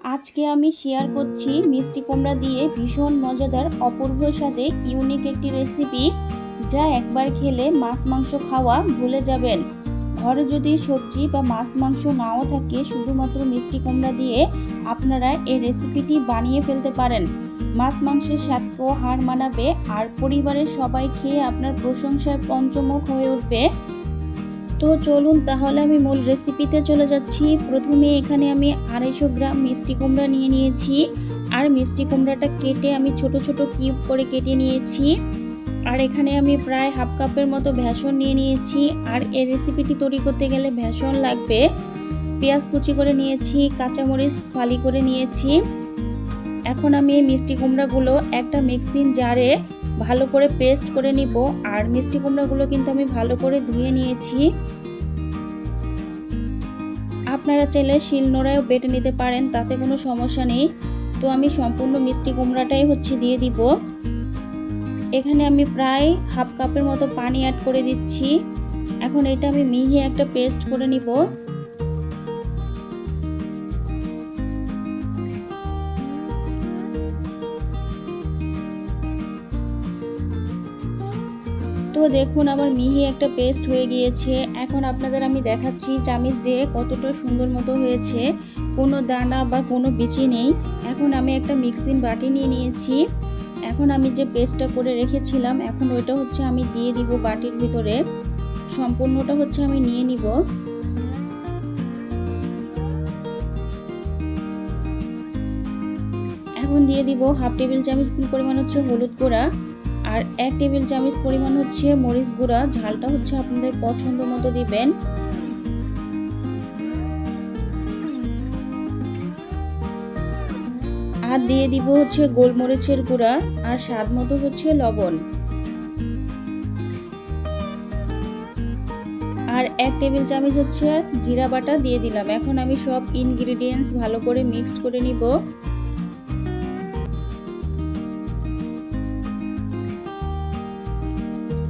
আজকে আমি শেয়ার করছি মিষ্টি কুমড়া দিয়ে ভীষণ মজাদার অপূর্ব স্বাদে ইউনিক একটি রেসিপি, যা একবার খেলে মাছ মাংস খাওয়া ভুলে যাবেন। ঘরে যদি সবজি বা মাছ মাংস নাও থাকে, শুধুমাত্র মিষ্টি কুমড়া দিয়ে আপনারা এই রেসিপিটি বানিয়ে ফেলতে পারেন। মাছ মাংসের স্বাদকেও হার মানাবে আর পরিবারের সবাই খেয়ে আপনার প্রশংসায় পঞ্চমুখ হয়ে উঠবে। তো চলুন তাহলে আমি মূল রেসিপিতে চলে যাচ্ছি। প্রথমে এখানে আমি 250 গ্রাম মিষ্টি কুমড়া নিয়ে নিয়েছি, আর মিষ্টি কুমড়াটা কেটে আমি ছোট ছোট কিউব করে কেটে নিয়েছি। আর এখানে আমি প্রায় হাফ কাপের মতো বেসন নিয়ে নিয়েছি, আর এই রেসিপিটি তৈরি করতে গেলে বেসন লাগবে। পেঁয়াজ কুচি করে নিয়েছি, কাঁচামরিচ ফালি করে নিয়েছি। এখন আমি এই মিষ্টি কুমড়াগুলো একটা মিক্সিং জারে ভালো করে পেস্ট করে নিব। আর মিষ্টি কুমড়াগুলো কিন্তু আমি ভালো করে ধুয়ে নিয়েছি। আপনারা চাইলে শিলনোড়ায়ও বেটে নিতে পারেন, তাতে কোনো সমস্যা নেই। তো আমি সম্পূর্ণ মিষ্টি কুমড়াটাই দিয়ে দিব। এখানে আমি প্রায় হাফ কাপের মতো পানি অ্যাড করে দিচ্ছি। এখন এটা আমি মিহি একটা পেস্ট করে নিব। তো দেখুন আমার মিহি একটা পেস্ট হয়ে গিয়েছে। এখন আপনাদের আমি দেখাচ্ছি চামিচ দিয়ে কতটা সুন্দর মতো হয়েছে, কোনো দানা বা কোনো বিচি নেই। এখন আমি একটা মিক্সিং বাটি নিয়ে নিয়েছি। এখন আমি যে পেস্টটা করে রেখেছিলাম, এখন ওইটা আমি দিয়ে দিব বাটির ভিতরে। সম্পূর্ণটা আমি নিয়ে নিব। এখন দিয়ে দিব হাফ টেবিল চামচ পরিমাণ হলুদ গুঁড়া, আর 1 টেবিল চামচ পরিমাণ মরিচ গুঁড়া। ঝালটা আপনাদের পছন্দ মতো দিবেন। আর দিয়ে দিব গোলমরিচের গুঁড়া, আর স্বাদ মতো লবণ। আর 1 টেবিল চামচ জিরা বাটা দিয়ে দিলাম। এখন আমি সব ইনগ্রেডিয়েন্টস ভালো করে মিক্সড করে নিব।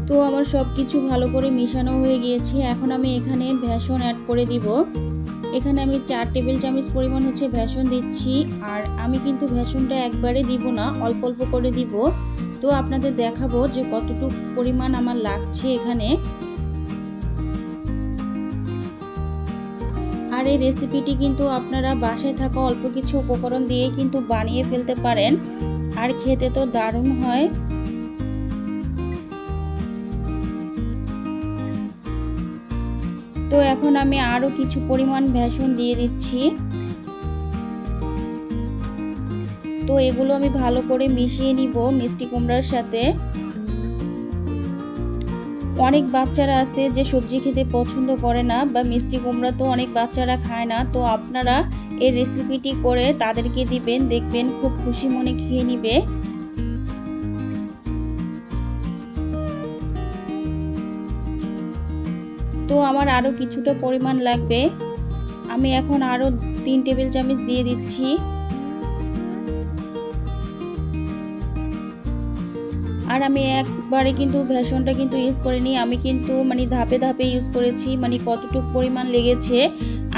তো আমার সব কিছু ভালো করে মিশানো হয়ে গিয়েছে। এখন আমি এখানে বেসন অ্যাড করে দিব। এখানে আমি 4 টেবিল চামচ পরিমাণ বেসন দিচ্ছি। আর আমি কিন্তু বেসনটা একবারে দিব না, অল্প অল্প করে দিব। তো আপনাদের দেখাবো যে কতটুকু পরিমাণ আমার লাগছে এখানে। আর এই রেসিপিটি কিন্তু আপনারা বাসায় থাকা অল্প কিছু উপকরণ দিয়ে কিন্তু বানিয়ে ফেলতে পারেন, আর খেতে তো দারুণ হয়। তো এখন আমি আরো কিছু পরিমাণ বেসন দিয়ে দিচ্ছি। তো এগুলো আমি ভালো করে মিশিয়ে নিব মিষ্টি কুমড়ার সাথে। অনেক বাচ্চারা আছে যে সবজি খেতে পছন্দ করে না, বা মিষ্টি কুমড়া তো অনেক বাচ্চারা খায় না। তো আপনারা এই রেসিপিটি করে তাদেরকে দিবেন, দেখবেন খুব খুশি মনে খেয়ে নিবে। তো আমার আরো কিছুটা পরিমাণ লাগবে। আমি এখন আরো 3 টেবিল চামচ দিয়ে দিচ্ছি। আর আমি একবারে কিন্তু বেসনটা ইউজ করিনি, আমি কিন্তু ধাপে ধাপে ইউজ করেছি। কতটুকু পরিমাণ লেগেছে,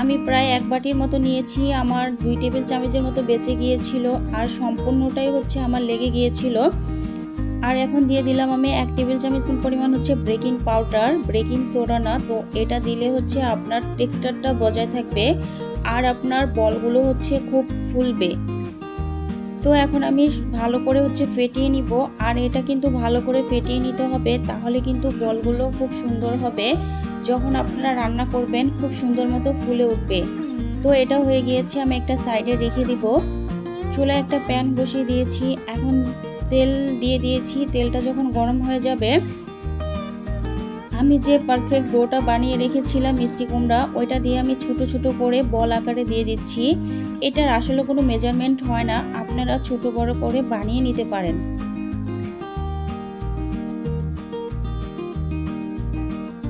আমি প্রায় 1 বাটির মতো নিয়েছি। আমার 2 টেবিল চামচের মতো বেঁচে গিয়েছিল, আর সম্পূর্ণটাই আমার লেগে গিয়েছিল। আর এখন দিয়ে দিলাম আমি 1 টেবিল চামচ পরিমাণ বেকিং পাউডার, বেকিং সোডা না। তো এটা দিলে আপনার টেক্সচারটা বজায় থাকবে, আর আপনার বলগুলো খুব ফুলবে। তো এখন আমি ভালো করে ফেটিয়ে নিব। আর এটা কিন্তু ভালো করে ফেটিয়ে নিতে হবে, তাহলে কিন্তু বলগুলো খুব সুন্দর হবে। যখন আপনারা রান্না করবেন খুব সুন্দর মতো ফুলে উঠবে। তো এটা হয়ে গিয়েছে, আমি একটা সাইডে রেখে দিব। চুলায় একটা প্যান বসিয়ে দিয়েছি। এখন তেল দিয়ে দিয়েছি। তেলটা যখন গরম হয়ে যাবে, আমি যে পারফেক্ট ডোটা বানিয়ে রেখেছিলাম মিষ্টি কুমড়া, ওইটা দিয়ে আমি ছোট ছোট করে বল আকারে দিয়ে দিচ্ছি। এটার আসলে কোনো মেজারমেন্ট হয় না, আপনারা ছোট বড় করে বানিয়ে নিতে পারেন।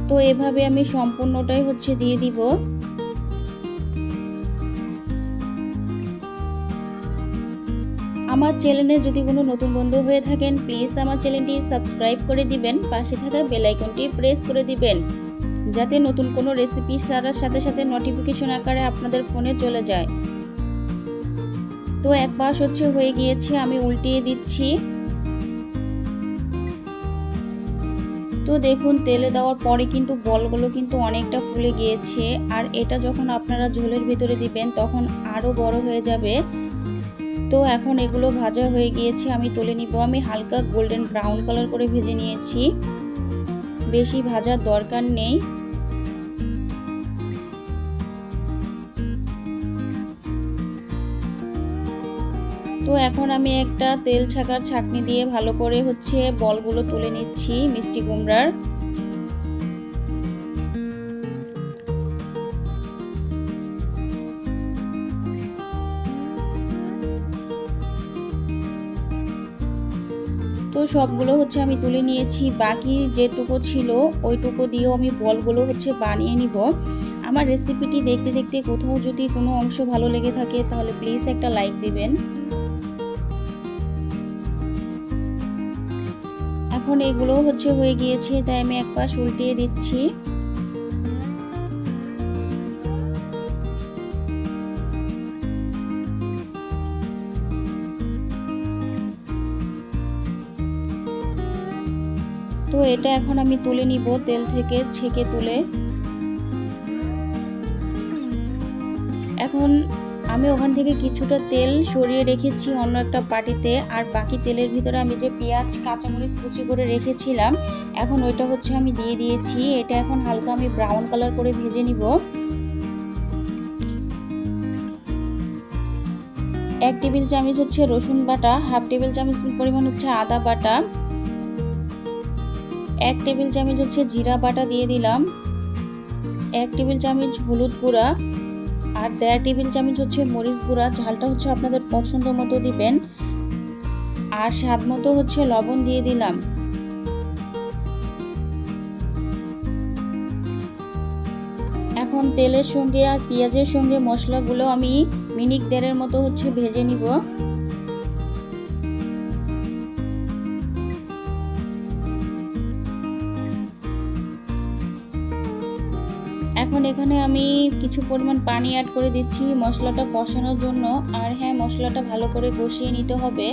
তো এভাবে আমি সম্পূর্ণটাই দিয়ে দিব। আমার চ্যানেলে যদি কোনো নতুন বন্ধু হয়ে থাকেন, প্লিজ আমার চ্যানেলটি সাবস্ক্রাইব করে দিবেন, পাশে থাকা বেল আইকনটি প্রেস করে দিবেন, যাতে নতুন কোনো রেসিপি ছাড়ার সাথে সাথে নোটিফিকেশন আকারে আপনাদের ফোনে চলে যায়। তো এক পাশ হচ্ছে হয়ে গিয়েছে, আমি উল্টিয়ে দিচ্ছি। তো দেখুন তেলে দেওয়ার পরে কিন্তু বলগুলো কিন্তু অনেকটা ফুলে গিয়েছে, আর এটা যখন আপনারা ঝোলের ভিতরে দিবেন তখন আরও বড় হয়ে যাবে। তো এখন এগুলো ভাজা হয়ে গিয়েছে, আমি তুলে নিব। আমি হালকা গোল্ডেন ব্রাউন কালার করে ভেজে নিয়েছি, বেশি ভাজার দরকার নেই। তো এখন আমি একটা তেল ছাকার ছাঁকনি দিয়ে ভালো করে হচ্ছে বলগুলো তুলে নিচ্ছি মিষ্টি কুমড়ার। তো সবগুলো হচ্ছে আমি তুলে নিয়েছি, বাকি যেটুকু ছিল ওইটুকু দিয়েও আমি বলগুলো হচ্ছে বানিয়ে নিব। আমার রেসিপিটি দেখতে দেখতে কোথাও যদি কোনো অংশ ভালো লেগে থাকে তাহলে প্লিজ একটা লাইক দিবেন। এখন এগুলো হচ্ছে হয়ে গিয়েছে, তাই আমি এক পাশ উল্টিয়ে দিচ্ছি। তো এটা এখন আমি তুলে নিব তেল থেকে ছেঁকে তুলে। এখন আমি ওখান থেকে কিছুটা তেল সরিয়ে রেখেছি অন্য একটা বাটিতে, আর বাকি তেলের ভিতরে আমি যে পেঁয়াজ কাঁচামরিচ কুচি করে রেখেছিলাম এখন ওইটা হচ্ছে আমি দিয়ে দিয়েছি। এটা এখন হালকা আমি ব্রাউন কালার করে ভেজে নিব। 1 টেবিল চামচ হচ্ছে রসুন বাটা, হাফ টেবিল চামচ পরিমাণ হচ্ছে আদা বাটা, 1 টেবিল চামচ হচ্ছে জিরা বাটা দিয়ে দিলাম, 1 টেবিল চামচ হলুদ গুঁড়া, আর 1.5 টেবিল চামচ হচ্ছে মরিচ গুঁড়া। ঝালটা হচ্ছে আপনাদের পছন্দ মতো দিবেন, আর স্বাদ মতো হচ্ছে লবণ দিয়ে দিলাম। এখন তেলের সঙ্গে আর পেঁয়াজের সঙ্গে মশলাগুলো আমি মিনিট 1.5 মতো হচ্ছে ভেজে নিব। এখন এখানে আমি কিছু পরিমাণ পানি অ্যাড করে দিচ্ছি মশলাটা কষানোর জন্য। আর হ্যাঁ, মশলাটা ভালো করে কষিয়ে নিতে হবে।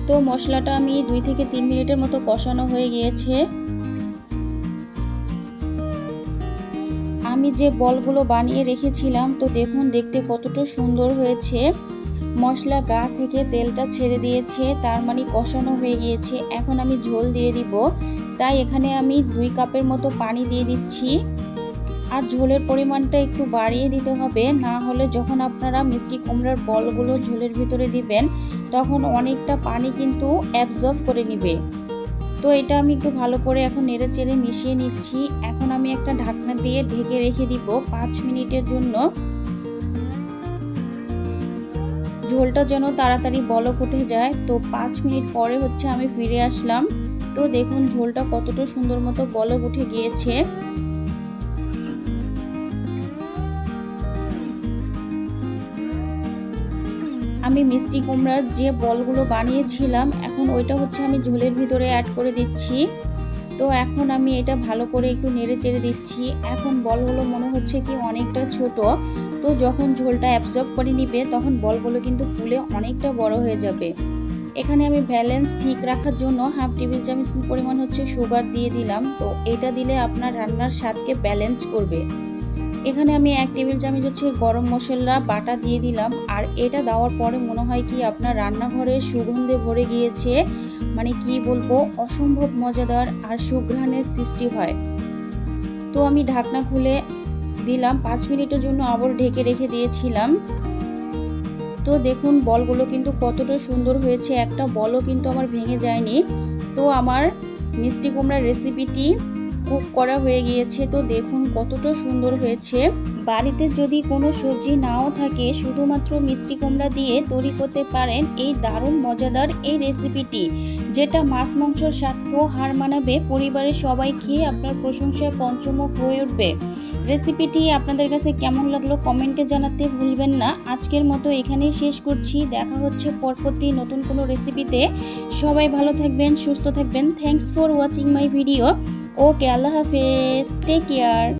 তো মশলাটা আমি 2 থেকে 3 মিনিটের মতো কষানো হয়ে গিয়েছে। আমি যে বলগুলো বানিয়ে রেখেছিলাম তো দেখুন দেখতে কতটা সুন্দর হয়েছে। মশলা গা থেকে তেলটা ছেড়ে দিয়েছে, তার মানে কষানো হয়ে গিয়েছে। এখন আমি ঝোল দিয়ে দিব, তাই এখানে আমি 2 কাপের মতো পানি দিয়ে দিচ্ছি। আর ঝোলের পরিমাণটা একটু বাড়িয়ে দিতে হবে, না হলে যখন আপনারা মিষ্টি কুমড়ার বলগুলো ঝোলের ভিতরে দিবেন তখন অনেকটা পানি কিন্তু অ্যাবজর্ব করে নেবে। তো এটা আমি একটু ভালো করে এখন নেড়ে চেড়ে মিশিয়ে নিচ্ছি। এখন আমি একটা ঢাকনা দিয়ে ঢেকে রেখে দিব 5 মিনিটের জন্য। ঝোলটা যেন তাড়াতাড়ি বলক উঠে যায়। তো 5 মিনিট পরে হচ্ছে আমি ফিরে আসলাম। তো দেখুন ঝোলটা কতটা সুন্দর মতো বলক উঠে গিয়েছে। আমি মিষ্টি কুমড়ার যে বলগুলো বানিয়েছিলাম এখন ওইটা হচ্ছে আমি ঝোলের ভিতরে অ্যাড করে দিচ্ছি। তো এখন আমি এটা ভালো করে একটু নেড়ে চেড়ে দিচ্ছি। এখন বলগুলো মনে হচ্ছে কি অনেকটা ছোট, তো যখন ঝোলটা অ্যাবজর্ব করে নিবে তখন বলগুলো কিন্তু ফুলে অনেকটা বড় হয়ে যাবে। এখানে আমি ব্যালেন্স ঠিক রাখার জন্য হাফ টেবিল চামচ পরিমাণ হচ্ছে সুগার দিয়ে দিলাম। তো এটা দিলে আপনার রান্নার স্বাদকে ব্যালেন্স করবে। এখানে আমি 1 টেবিল চামচ হচ্ছে গরম মশলা বাটা দিয়ে দিলাম। আর এটা দেওয়ার পরে মনে হয় কি আপনার রান্নাঘরে সুগন্ধে ভরে গিয়েছে, মানে কি বলবো, অসম্ভব মজাদার আর সুঘ্রাণের সৃষ্টি হয়। তো আমি ঢাকনা খুলে দিলাম, 5 মিনিটের জন্য আবার ঢেকে রেখে দিয়েছিলাম। তো দেখুন বলগুলো কিন্তু কতটা সুন্দর হয়েছে, একটা বলও কিন্তু আমার ভেঙে যায়নি। তো আমার মিষ্টি কুমড়ার রেসিপিটি কুক করা হয়ে গিয়েছে। তো দেখুন কতটা সুন্দর হয়েছে। বাড়িতে যদি কোনো সবজি নাও থাকে শুধুমাত্র মিষ্টি কুমড়া দিয়ে তৈরি করতে পারেন এই দারুণ মজাদার এই রেসিপিটি, যেটা মাছ মাংসর স্বাদকেও হার মানাবে। পরিবারের সবাই খেয়ে আপনার প্রশংসায় পঞ্চমুখ হয়ে উঠবে। রেসিপিটি আপনাদের কাছে কেমন লাগলো কমেন্টে জানাতে ভুলবেন না। আজকের মতো এখানেই শেষ করছি। দেখা হচ্ছে পরবর্তী নতুন কোনো রেসিপিতে। সবাই ভালো থাকবেন, সুস্থ থাকবেন। Thanks for watching my video. Okay, আল্লাহ হাফেজ, টেক কেয়ার।